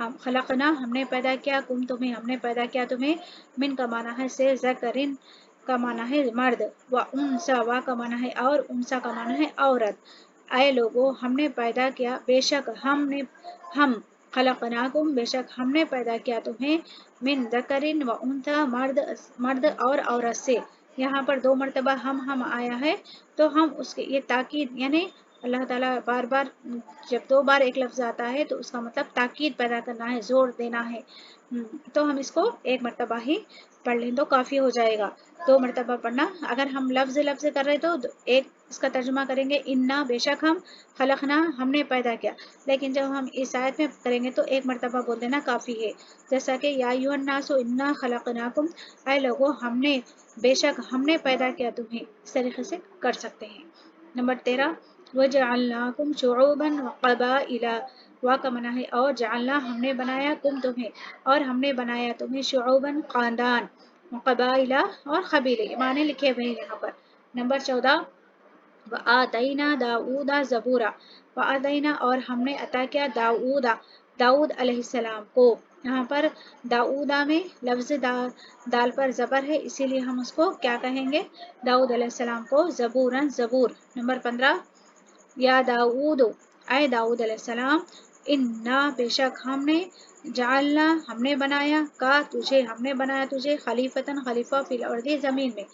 ہم خلقنا ہم نے پیدا کیا، کم تمہیں ہم نے پیدا کیا تمہیں، من کا معنی ہے سے، ذکرن کا معنی ہے مرد، و انسا وا کا معنی ہے اور، انسا کا معنی ہے عورت۔ اے لوگو ہم نے پیدا کیا، بے شک ہم خلقناکم بے شک ہم نے پیدا کیا تمہیں، من ذکرن و انثی مرد اور عورت سے۔ یہاں پر 2 مرتبہ ہم آیا ہے تو ہم اس کے یہ تاکید، یعنی اللہ تعالیٰ بار بار جب 2 بار ایک لفظ آتا ہے تو اس کا مطلب تاکید پیدا کرنا ہے، زور دینا ہے، تو ہم اس کو 1 مرتبہ ہی پڑھ لیں تو کافی ہو جائے گا۔ 2 مرتبہ پڑھنا، اگر ہم لفظ کر رہے تو ایک اس کا ترجمہ کریں گے انا بے شک ہم، خلقنا ہم نے پیدا کیا، لیکن جب ہم اس آیت میں کریں گے تو 1 مرتبہ بول دینا کافی ہے، جیسا کہ یا ایھا الناس انا خلقناکم، اے لوگو ہم نے بے شک ہم نے پیدا کیا تمہیں، اس طریقے سے کر سکتے ہیں۔ نمبر 13 وجعلناکم شعوبا وقبائل، وا کا معنی ہے اور، جعلنا ہم نے بنایا، کم تمہیں اور ہم نے بنایا تمہیں، شعوبا خاندان، قبائل اور قبیلے، معنی لکھے ہوئے ہیں یہاں پر۔ نمبر 14 وآتینا داؤد زبورا، وآتینا اور ہم نے عطا کیا داؤد علیہ السلام کو، یہاں پر داؤدا میں لفظ دال پر زبر ہے، اسی لیے ہم اس کو کیا کہیں گے، داؤد علیہ السلام کو زبورن زبور۔ نمبر 15 یا داؤد اے داؤد علیہ السلام، انا بے شک ہم نے، جعلنا ہم نے بنایا، کا تجھے ہم نے بنایا تجھے، خلیفتاً خلیفہ فی الارض زمین میں،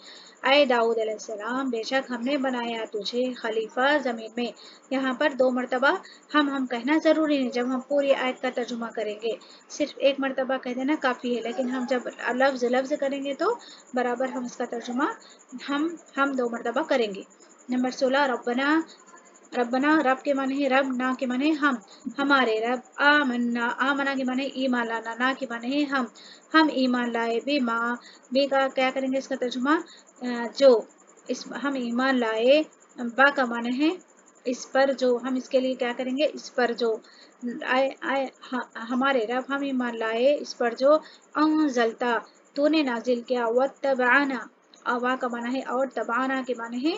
اے داؤد علیہ السلام بے شک ہم نے بنایا تجھے خلیفہ زمین میں۔ یہاں پر 2 مرتبہ ہم کہنا ضروری نہیں، جب ہم پوری آیت کا ترجمہ کریں گے، صرف 1 مرتبہ کہہ دینا کافی ہے، لیکن ہم جب لفظ کریں گے تو برابر ہم اس کا ترجمہ ہم 2 مرتبہ کریں گے۔ نمبر 16 ربنا رب کے معنی ہے رب، نا کے معنی ہم، ہمارے رب، آمنا کے معنی ایمان لانا، نا کے معنی ہے ہم ایمان لائے، بے کا کیا کریں گے اس کا ترجمہ، جو ہم ایمان لائے، با کا معنی ہے اس پر جو، ہم اس کے لیے کیا کریں گے، اس پر جو، ہمارے رب ہم ایمان لائے اس پر جو، انزلتا تو نے نازل کیا، واتبعنا وا کا معنی ہے اور، تبعنا کے معنی ہے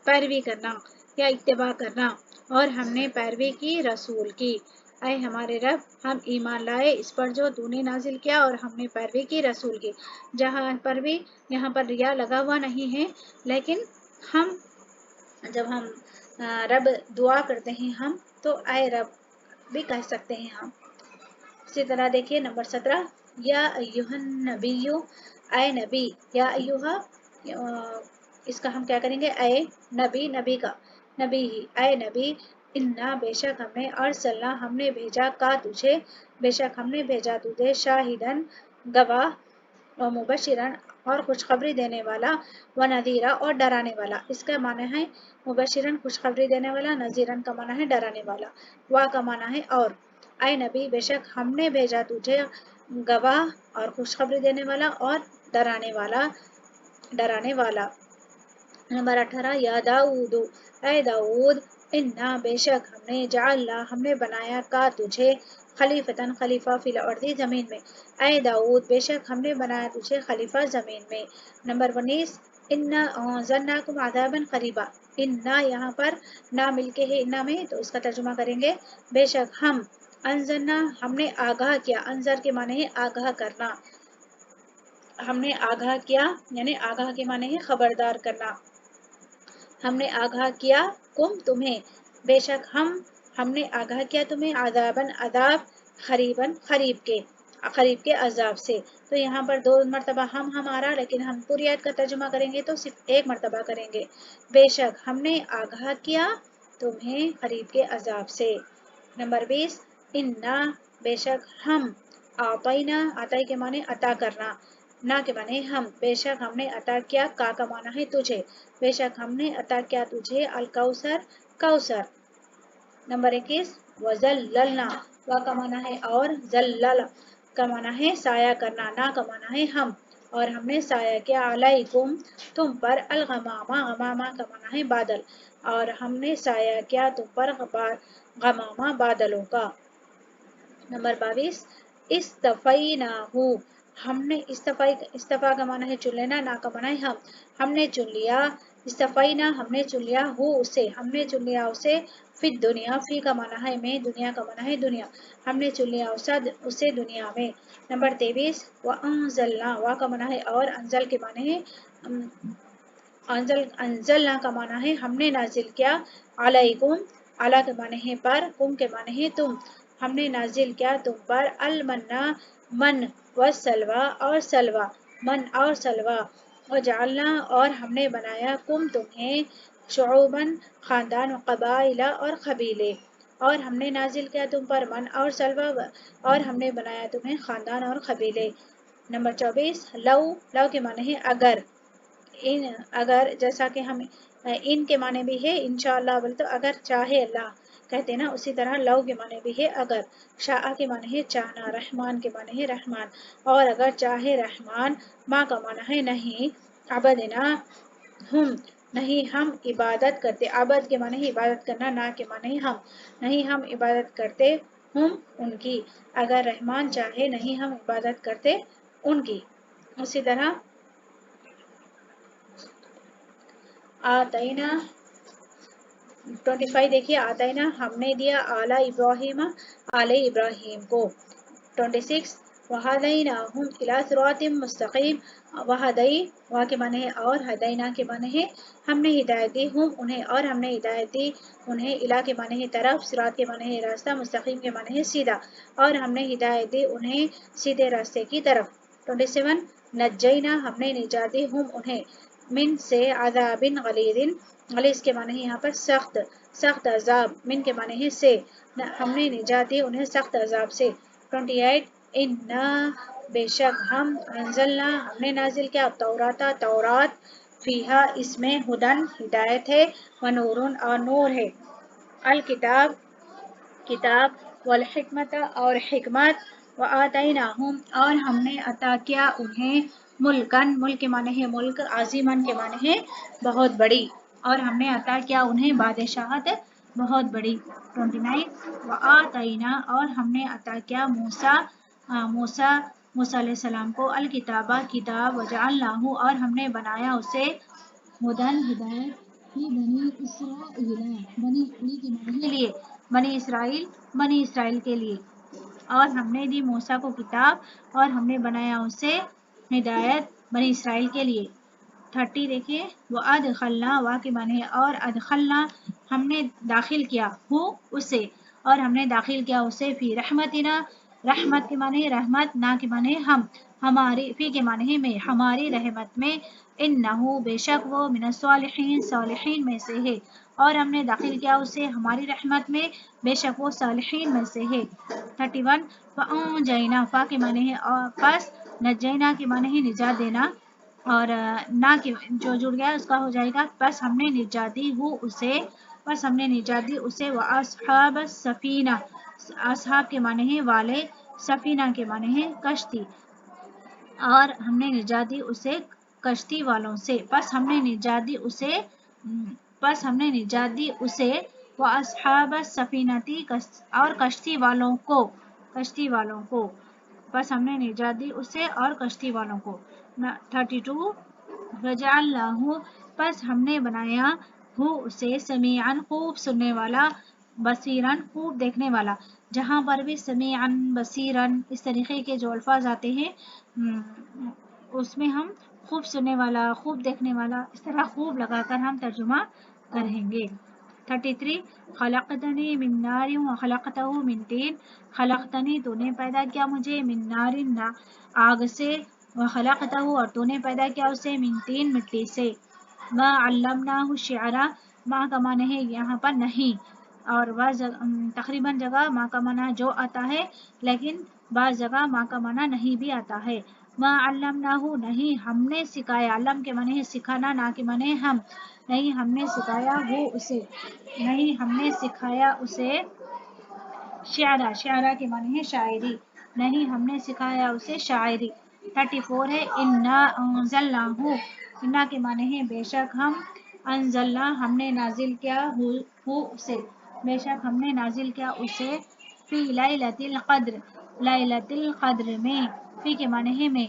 پیروی کرنا یا اتباع کرنا، اور ہم نے پیروی کی رسول کی، اے ہمارے رب ہم ایمان لائے اس پر جو تو نے نازل کیا اور ہم نے پیروی کی رسول کی۔ جہاں پر بھی یہاں پر یا لگا ہوا نہیں ہے، لیکن ہم جب ہم رب دعا کرتے ہیں ہم تو اے رب بھی کہہ سکتے ہیں ہم۔ اسی طرح دیکھیے نمبر 17 یا ایھا النبی، اے نبی، یا ایھا اس کا ہم کیا کریں گے، اے نبی کا نبی ہی، اے نبی، انا بے شک ہم نے، ارسلنا ہم نے بھیجا، کا تجھے بے شک ہم نے بھیجا تجھے، شاہدن گواہ، و مبشرن اور خوشخبری دینے والا، و نذیرا اور ڈرانے والا، اس کا معنی ہے مبشرن خوشخبری دینے والا، نذیرن کا معنی ہے ڈرانے والا، وا کا معنی ہے اور، اے نبی بے شک ہم نے بھیجا تجھے گواہ اور خوشخبری دینے والا اور ڈرانے والا۔ نمبر 18 یا داؤد اے داؤد، انا بے شک ہم نے، جعلنا ہم نے بنایا، کا تجھے، خلیفتاً خلیفہ فی الارض زمین میں، اے داؤد بے شک ہم نے بنایا تجھے خلیفہ زمین میں۔ نمبر 19 انا انذرناکم عذابا قریبا، انا یہاں پر نا مل کے ہے انا میں، تو اس کا ترجمہ کریں گے بے شک ہم، انذرنا ہم نے آگاہ کیا، انذر کے معنی ہے آگاہ کرنا، ہم نے آگاہ کیا، یعنی آگاہ کے معنی ہے خبردار کرنا، ہم نے آگاہ کیا، کم تمہیں، بے شک ہم نے آگاہ کیا تمہیں، عذاباً عذاب، قریب کے عذاب سے۔ تو یہاں پر 2 مرتبہ ہمارا، لیکن ہم پوری آیت کا ترجمہ کریں گے تو صرف 1 مرتبہ کریں گے، بے شک ہم نے آگاہ کیا تمہیں قریب کے عذاب سے۔ نمبر 20 انا بے شک ہم، اعطینا عطائی کے معنی عطا کرنا، نا کے معنی ہم، بے شک ہم نے عطا کیا، کا معنی ہے تجھے، بے شک ہم نے عطا کیا تجھے، الکوثر کوثر۔ نمبر 21 وذللنا، وا کا معنی ہے اور، ذلل کا معنی ہے سایہ کرنا، نا کا معنی ہے ہم، اور ہم نے سایہ کیا، علیکم تم پر، الغمامہ غمامہ کا معنی ہے بادل، اور ہم نے سایہ کیا تم پر، غمامہ بادلوں کا۔ نمبر 22 اصطفیناہ، ہم نے استفا کا معنی ہے چن لینا، نا کا معنی ہے ہم نے چن لیا، استفیناہ ہم نے چن لیا، اسے ہم نے چن لیا اسے، فی دنیا، فی کا معنی ہے میں، دنیا کا معنی ہے دنیا، ہم نے چن لیا اسے دنیا میں۔ نمبر 23 وانزلنا، وا کا معنی ہے اور، انزل کے معنی ہے انزلنا کا معنی ہے ہم نے نازل کیا، علیکم، علی کے معنی ہے پر، کم کے معنی ہے تم، ہم نے نازل کیا تم پر، المنا، من، والسلوى اور سلوى، من اور سلوى، وجعلنا اور ہم نے بنایا کم تمہیں، شعوباً خاندان، و قبائل اور قبیلے، اور ہم نے نازل کیا تم پر من اور سلوى، اور ہم نے بنایا تمہیں خاندان اور قبیلے۔ نمبر 24 لو، لو کے معنی ہے اگر، ان، اگر، جیسا کہ ہم ان کے معنی بھی ہے انشاءاللہ بولے تو اگر چاہے اللہ کہتے ہیں نا، اسی طرح لو کے معنی بھی ہے اگر، شاء کے معنی ہے چاہنا، رحمان کے معنی ہے رحمان، اور اگر چاہے رحمان، ماں کا معنی ہے نہیں، عبدنا ہم، نہیں ہم عبادت کرتے، عبد کے معنی ہے عبادت کرنا، نہ کے معنی ہے ہم، نہیں ہم عبادت کرتے ہم ان کی، اگر رحمان چاہے نہیں ہم عبادت کرتے ان کی۔ اسی طرح آتینا 25 دیکھیے، آتینا ہم نے دیا، آل ابراہیم، آل ابراہیم کو۔ 26 وہدیناہم الی صراط مستقیم، وہدئی، وہاں کے معنی ہے اور، ہدینا کے معنی ہے ہم نے ہدایت دی، ہم انہیں، اور ہم نے ہدایت دی انہیں، الی کے معنی ہے طرف، صراط کے معنی ہے راستہ، مستقیم کے معنی ہے سیدھا، اور ہم نے ہدایت دی انہیں سیدھے راستے کی طرف۔ 27 نجینا ہم نے نجات دی ہم انہیں، من سے، عذاب غلیظ، غلیظ کے معنی ہے یہاں پر سخت، سخت عذاب، من کے معنی ہے سے، ہم نے نجات دی انہیں سخت عذاب سے۔ 28 انا، بے شک ہم، انزلنا ہم نے نازل کیا، توراتا تورات، فیہا اس میں، ہدن ہدایت ہے، ونورن اور نور ہے، الکتاب کتاب، والحکمت اور حکمت، وآتیناہم اور ہم نے عطا کیا انہیں، ملکن، ملک کے معنی ہے ملک، عظیمن کے معنی ہے بہت بڑی، اور ہم نے عطا کیا انہیں بادشاہت بہت بڑی۔ 29 وآتینا اور ہم نے عطا کیا موسیٰ علیہ السلام کو، الکتابہ کتاب، وجعلناہ اور ہم نے بنایا اسے، ہدن ہدایت، فی بنی اسرائیل، بنی کے معنی کے لیے، بنی اسرائیل، بنی اسرائیل کے لیے، اور ہم نے دی موسیٰ کو کتاب اور ہم نے بنایا اسے ہدایت بنی اسرائیل کے لیے۔ 30 دیکھیے، وَأَدْخَلْنَا، وا کے معنی ہے اور، ادخلنا ہم نے داخل کیا، ہو اسے، اور ہم نے داخل کیا اسے، فی رحمتنا، رحمت کے معنی ہے رحمت، نا کے معنی ہے ہم، ہماری، فی کے معنی ہے میں، ہماری رحمت میں، انہو بے شک وہ، من الصالحین صالحین میں سے ہے، اور ہم نے داخل کیا اسے ہماری رحمت میں، بے شک وہ صالحین میں سے ہے۔ 31 فَأَنجَيْنَا، فا کے معنی ہے اور، پس، نجینا کے معنی ہے نجات دینا، اور نہ کے جو جڑ گیا اس کا ہو جائے گا، بس ہم نے نجات دی ہو اسے، بس ہم نے نجات دی اسے، وَأَصْحَابَ السَّفِینَہ، اصحاب کے معنی ہے والے، سفینہ کے معنی ہے کشتی، اور ہم نے نجات دی اسے کشتی والوں سے، بس ہم نے نجات دی اسے، بس ہم نے نجات دی اسے، وَأَصْحَابَ السَّفِینَةِ اور کشتی والوں کو، کشتی والوں کو، بس ہم نے نجات دی اسے اور کشتی والوں کو۔ 32 وَجَعَلْنَاهُ پس ہم نے بنایا ہو اسے، سمیعاً خوب سننے والا، بصیراً خوب دیکھنے والا، جہاں پر بھی سمیعاً بصیراً اس طریقے کے جو الفاظ آتے ہیں اس میں ہم خوب سننے والا، خوب دیکھنے والا، اس طرح خوب لگا کر ہم ترجمہ کریں گے۔ 33 خلقتنی من نار وخلقتہ من طین، خلقتنی تو نے پیدا کیا مجھے، من نار آگ سے، وخلقتہ اور تو نے پیدا کیا اسے، من طین مٹی سے۔ ما علمناہ الشعر، ما کا معنی ہے یہاں پر نہیں، اور بعض تقریباً جگہ ما کا معنی جو آتا ہے، لیکن بعض جگہ ما کا معنی نہیں بھی آتا ہے۔ ما علمناہ نہیں ہم نے سکھایا، علم کے معنی ہے سکھانا، نا کے معنی ہے ہم، نہیں ہم نے سکھایا ہو اسے، نہیں ہم نے سکھایا اسے، شعرا، شعرا کے معنی ہے شاعری، نہیں ہم نے سکھایا اسے شاعری۔ 34 ہے انا انزلناہ، انا کے معنی ہے بے شک ہم، انزلنا ہم نے نازل کیا ہو اسے، بے شک ہم نے نازل کیا اسے، فی لیلۃ القدر، لیلۃ القدر میں، فی کے معنی ہے میں،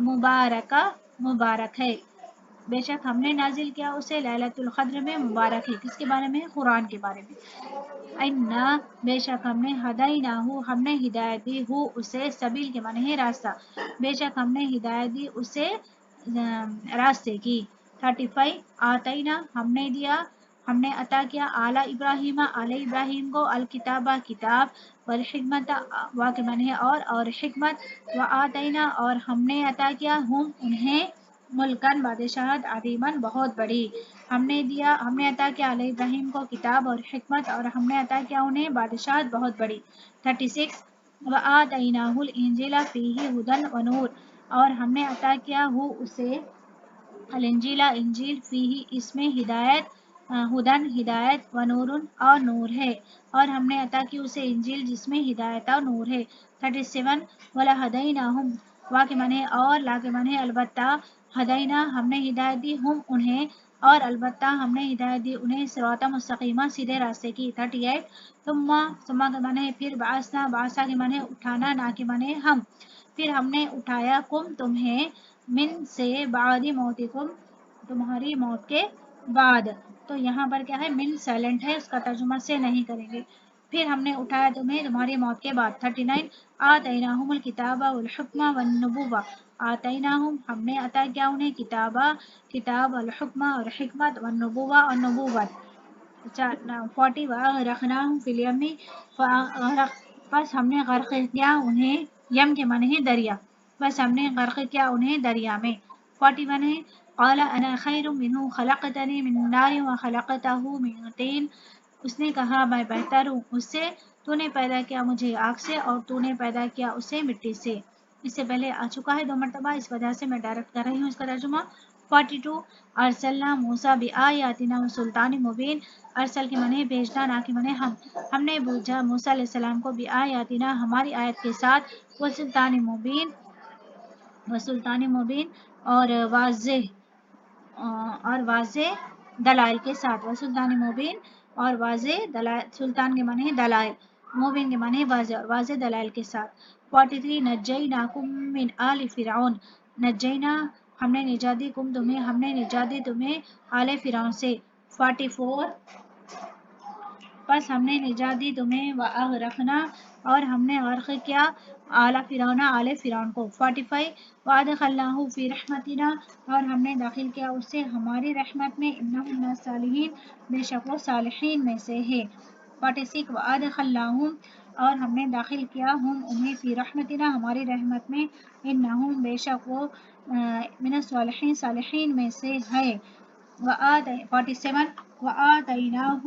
مبارکہ مبارک ہے، بے شک ہم نے نازل کیا اسے لیلۃ القدر میں مبارک ہے، کس کے بارے میں؟ قرآن کے بارے میں۔ اِنَّا بے شک ہم نے ہدیناہ ہم نے ہدایت دی ہو اسے، سبیل کے معنی ہے راستہ، بے شک ہم نے ہدایت دی اسے راستے کی۔ 35 آتینا ہم نے دیا، ہم نے عطا کیا اعلیٰ ابراہیم ابراہیم کو الکتابہ کتاب، والحکمت وا کے معنی ہے اور حکمت، و آتینا اور ہم نے عطا کیا ہم انہیں ملکن بادشاہت، عظیماً بہت بڑی، ہم نے دیا ہم نے عطا کیا علیہ ابراہیم کو کتاب اور حکمت اور ہم نے عطا کیا انہیں بادشاہت بہت بڑی۔ 36 وآتیناہ الانجیل فیہ ھدی ونور اور ہم نے عطا کیا ہو اسے الانجیل انجیل فیہ اس میں ہدایت، ہدن ہدایت، ونور اور نور ہے، اور ہم نے عطا کی اسے انجیل جس میں ہدایت اور نور ہے۔ 37 ولہدیناہم وا کے معنی اور، لا کے معنی البتہ، ہدینا ہم نے ہدایت دی ہم انہیں اور البتہ ہم نے ہدایت دی انہیں صراط مستقیمہ سیدھے راستے کی۔ 38 ثم کے معنی پھر، بعثنا بعثا کے معنی اٹھانا، نا کے معنی ہم، پھر ہم نے اٹھایا کم تمہیں، من سے، بعد موتکم تمہاری موت کے بعد، تو یہاں پر کیا ہے؟ من سائلنٹ ہے، اس کا ترجمہ سے نہیں کریں گے، پھر ہم نے اٹھایا تمہیں تمہاری موت کے بعد۔ 39 آتیناہم الکتاب والحکم والنبوہ آتیناہم ہم نے عطا کیا انہیں کتاب الحکم اور حکمت، والنبوہ اور نبوت۔ 40 وَأَغْرَقْنَاهُمْ فِي الْيَمِّ بس ہم نے غرق کیا انہیں، یم کے معنی ہے دریا، بس ہم نے غرق کیا انہیں دریا میں۔ 41 ہے قال انا خیر منہ خلقتنی من نار وخلقتہ من طین اس نے کہا میں بہتر ہوں اس سے، تو نے پیدا کیا مجھے آگ سے اور تو نے پیدا کیا اسے مٹی سے۔ اس سے پہلے آ چکا ہے 2 مرتبہ، اس وجہ سے میں ڈائریکٹ کر رہی ہوں اس کا ترجمہ۔ 42 ارسلنا موسیٰ بآیاتنا وسلطان مبین ارسل کے معنی بھیجنا، نا کے معنی ہم نے بھیجا موسیٰ علیہ السلام کو بآیاتنا ہماری آیت کے ساتھ، وسلطان مبین اور واضح دلائل کے ساتھ، وسلطان مبین اور واضح دلائل، سلطان کے معنی دلائل، مبین کے معنی واضح اور واضح دلائل کے ساتھ۔ 43 نجیناکم من آل فرعون نجینا ہم نے نجات دی ہم نے نجات دی تمہیں آل فرعون سے۔ 44 بس ہم نے نجات دی تمہیں، وَأَغْرَقْنَا اور ہم نے غرق کیا آل فرعون کو۔ 45 وَأَدْخَلْنَاهُ فِي رَحْمَتِنَا اور ہم نے داخل کیا اسے ہماری رحمت میں، إِنَّهُ مِنَ الصَّالِحِينَ بے شک وہ صالحین میں سے ہے۔ 46 وَأَدْخَلْنَاهُمْ اور ہم نے داخل کیا ہم انہیں، فی رحمتنا ہماری رحمت میں، إِنَّهُمْ بے شک وہ من الصالحین صالحین میں سے ہے۔ 47 وَآتَيْنَاهُ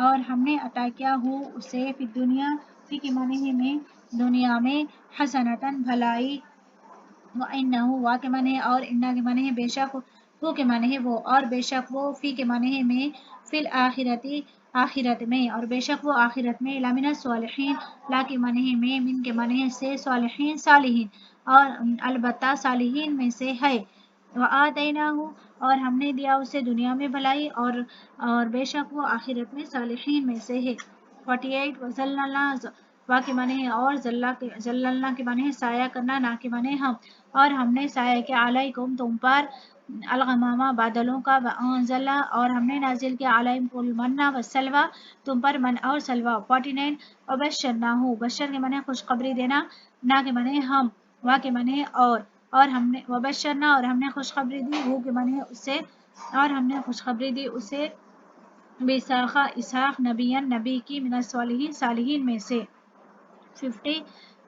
اور ہم نے عطا کیا ہو اسے، فی دنیا فی کے معنی میں دنیا میں، حسنۃً بھلائی، وَإِنَّهُ وا کے معنی اور، انا کے معنی بے شک، وہ کے معنی وہ اور بے شک وہ، فی کے معنی میں، فی الآخرتی آخرت میں اور بے شک وہ آخرت میں، لمن الصالحین لا کے معنی میں، من کے معنی سے، صالحین صالحین اور البتہ صالحین میں سے ہے۔ وَآتَيْنَاهُ اور ہم نے دیا اسے دنیا میں بھلائی اور بے شک وہ آخرت میں صالحین میں سے ہے۔ 48 وَظَلَّلْنَا وا کے معنی ہے اور، ظللنا کے معنی ہے سایہ کرنا، نا کے معنی اور ہم نے سایہ کیا علیکم تم پر، الغمامہ بادلوں کا، وَأَنزَلْنَا اور ہم نے نازل کیا علیکم المن والسلویٰ تم پر من اور سلویٰ۔ 49 وَبَشَّرْنَاهُ بشر کے معنی خوشخبری دینا، نا کے معنی ہم، وا کے معنی اور ہم نے وبشرنا اور ہم نے خوشخبری دی ہو کے معنی اسے اور ہم نے خوشخبری دی اسے، اسحاق نبیًا نبی کی، من الصالحین صالحین میں سے۔ 50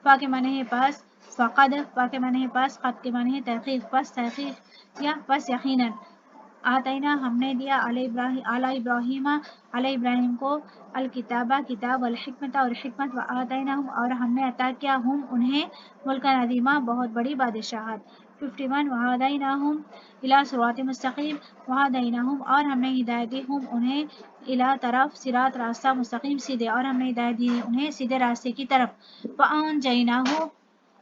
فا کے معنی ہے پاس، فقد فا کے معنی ہے پاس، قد کے معنی ہے تحقیق، پس تحقیق یا پس یقیناً، آتینا ہم نے دیا علی ابراہیم کو الکتابہ کتاب، والحکمت اور حکمت، وآتیناہم اور ہم نے عطا کیا ہم انہیں ملکا عظیما بہت بڑی بادشاہت۔ 51 وہدیناہم الی صراط مستقیم وہدیناہم اور ہم نے ہدایت دی ہم انہیں، الی طرف، صراط راستہ، مستقیم سیدھے اور ہم نے ہدایت دی انہیں سیدھے راستے کی طرف۔ وَأَنجَيْنَاهُ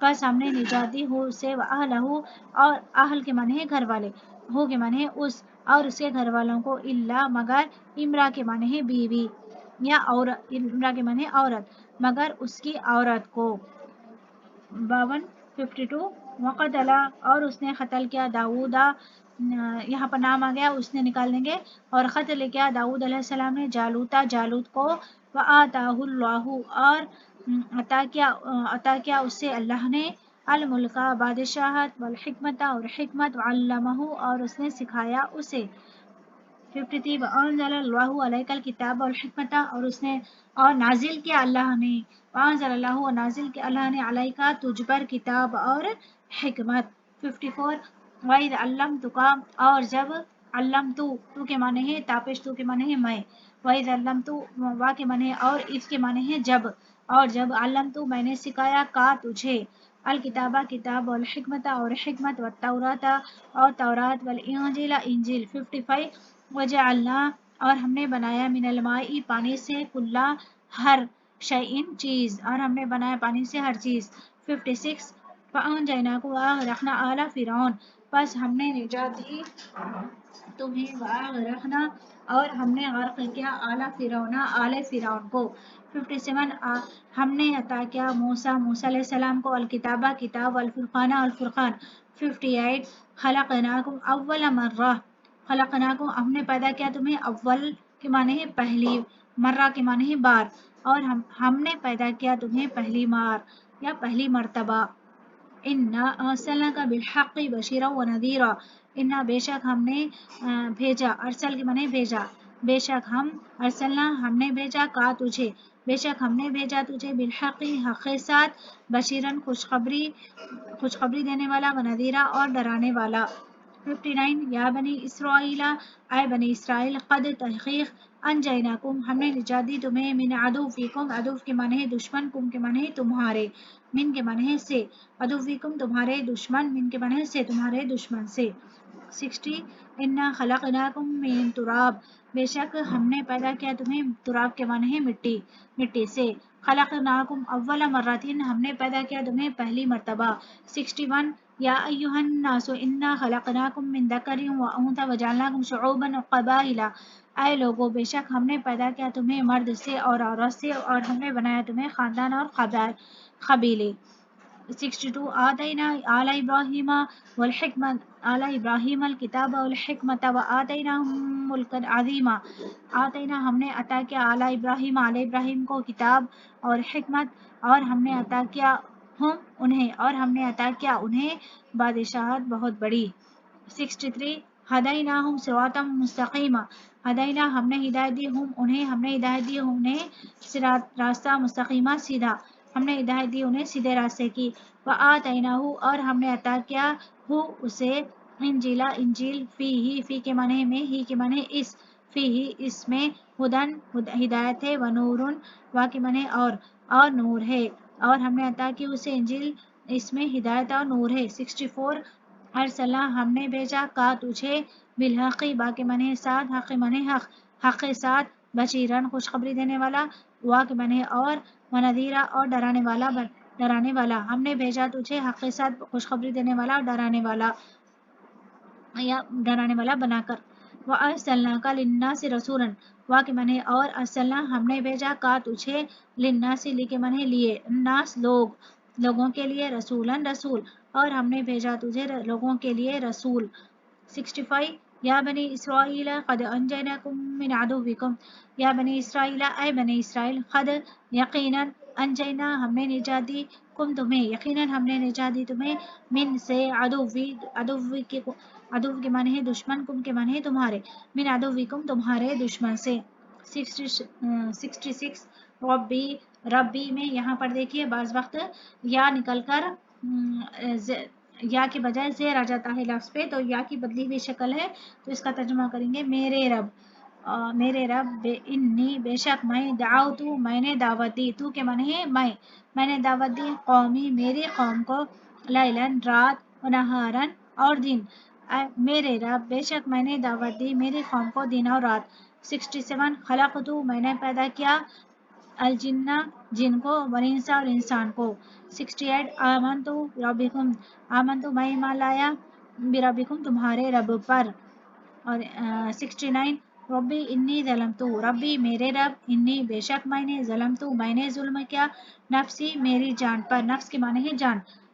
بس ہم نے نجات دی ہو اسے، وَأَهْلَهُ اور اہل کے معنی ہے گھر والے، ہو کے معنی اس اور اس کے گھر والوں کو، الا مگر، امرا کے معنی ہے بیوی یا عورت، امرا کے معنی عورت، مگر اس کی عورت کو۔ 52 52 وقتلا اور اس نے قتل کیا داؤدا، یہاں پر نام آ گیا اس نے نکال دیں گے، اور قتل کیا داؤد علیہ السلام نے جالوتا جالوت کو، وآتاہ اللہ اور عطا کیا اس سے اللہ نے، الملک بادشاہت، والحکمت اور حکمت، وعلمہ اور اس نے سکھایا اسے۔ 53 وانزل اللہ علیک الکتاب والحکمت اور اس نے اور نازل کیا اللہ نے، وانزل اللہ اور نازل کیا اللہ نے علیکا تجھ پر کتاب اور حکمت۔ 54 وَإِذْ عَلَّمْتُكَ اور جب تو کے معنی ہے تاپش، تو کے معنی ہے میں، وَإِذْ عَلَّمْتُ وا کے معنی ہے اور، اذ کے معنی ہے جب، اور جب علمت میں نے سکھایا کا تجھے، الکتابہ کتاب، والحکمت اور حکمت، والتورات اور تورات، والانجیل انجیل۔ 55 وجعلنا اور ہم نے بنایا من الماء پانی سے، کلا ہر شیء چیز، اور ہم نے بنایا پانی سے ہر چیز۔ 56 فانجیناکم واغرقنا آل فرعون پس ہم نے نجات دی تمہیں، واغرقنا اور ہم نے غرق کیا آل فرعون آل فرعون کو۔ 57 ہم نے عطا کیا موسیٰ علیہ السلام کو الکتابہ کتاب، والفرقان اور فرقان۔ 58 خلقناکم اول مرہ خلقناکم ہم نے پیدا کیا تمہیں، اول کے معنی ہے پہلی، مرہ کے معنی ہے بار، اور ہم نے پیدا کیا تمہیں پہلی بار یا پہلی مرتبہ۔ انا ارسلناک بالحق بشیرا ونذیرا انا بے شک ہم نے بھیجا، ارسل کے معنی بھیجا، بے شک ہم، ارسلنا ہم نے بھیجا کا تجھے، بے شک ہم نے بھیجا تجھے، بالحق حق کے ساتھ، بشیرن خوشخبری دینے والا، ونذیرا اور ڈرانے والا۔ 59 یا بنی اسرائیل اے بنی اسرائیل، قد تحقیق، انجیناکم ہم نے نجات دی تمہیں، من عدوکم عدو کے معنی ہے دشمن، کم کے معنی ہے تمہارے، من کے معنی ہے سے، عدوکم تمہارے دشمن، من کے معنی ہے سے تمہارے دشمن سے۔ 60 انا خلقناکم من تراب بے شک ہم نے پیدا کیا تمہیں، تراب کے معنی ہے مٹی، مٹی سے، خلقناکم اول مرتين ہم نے پیدا کیا تمہیں پہلی مرتبہ۔ 61 یا ایھا الناس انا خلقناکم من ذکر وانثى وجعلناکم شعوبا وقبائل اے لوگو بے شک ہم نے پیدا کیا تمہیں مرد سے اور عورت سے، اور ہم نے بنایا تمہیں خاندان اور قبیلے۔ 62 آتینا آل ابراہیم والحکمت آل ابراہیم الکتاب والحکمت وآتیناہم ملکا عظیما آتینا ہم نے عطا کیا آل ابراہیم کو کتاب اور حکمت، اور ہم نے عطا کیا انہیں بادشاہت بہت بڑی۔ 63 ہدیناہم صراطا مستقیما ہدینا ہم نے ہدایت دی ہم نے ہدایت دی انہیں صراط راستہ، مستقیمہ سیدھا، ہم نے ہدایت دی انہیں سیدھے راستے کی، وآتیناہ اور ہم نے عطا کیا اسے انجیلا انجیل، فی کے معنی میں، ہی کے معنی اس، اس میں ہدن ہدایت ہے، ونورن وا کے معنی اور نور ہے، اور ہم نے عطا کی اسے انجیل، اس میں ہدایت اور نور ہے۔ 64 ارسلنا ہم نے بھیجا کا تجھے، بالحق با کے معنی ساتھ، حق کے معنی حق کے ساتھ، بشیرن خوشخبری دینے والا، وا کے معنی اور، ونذیرا اور ڈرانے والا ہم نے بھیجا تجھے حق کے ساتھ خوشخبری دینے والا اور ڈرانے والا بنا کر۔ وَأَرْسَلْنَاكَ لِلنَّاسِ رَسُولًا وا کے معنی اور، ارسلنا ہم نے بھیجا کا تجھے، للناس لی کے معنی لیے، الناس لوگوں کے لیے، رسولن رسول اور ہم نے بھیجا تجھے لوگوں کے لیے رسول۔ 65 یا بنی اسرائیل قد انجیناکم من عدوکم یا بنی اسرائیل اے بنی اسرائیل، قد یقیناً، انجینا ہم نے نجات دی، کم تمہیں یقیناً ہم نے نجات دی تمہیں، من سے عدو کے معنی ہے دشمن، کم کے معنی ہے تمہارے، من عدوکم تمہارے دشمن سے۔ 66 ربی میں یہاں پر دیکھیے بعض وقت یا نکل کر یا کے بجائے زیر آ جاتا ہے لفظ پہ، تو یا کی بدلی ہوئی شکل ہے، تو اس کا ترجمہ کریں گے میرے رب انی بے شک میں، دعوتو میں نے دعوت دی، تو کے معنی ہے میں نے دعوت دی، قومی میری قوم کو، لیلن رات، ونہارن اور دن، میرے رب بے شک میں نے دعوت دی میری قوم کو دن اور رات۔ 67 خلقتو میں نے پیدا کیا، الجنہ جن کو، والانس اور انسان کو۔ 68 آمنتو میں ایمان لایا، بربکم تمہارے رب پر۔ اور 69 ربی انی ظلمتو ربی میرے رب، انی بے شک میں نے، ظلمتو میں نے ظلم کیا، نفسی میری جان پر، نفس کے معنی ہے جان،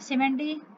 70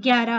11,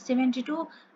72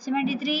73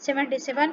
77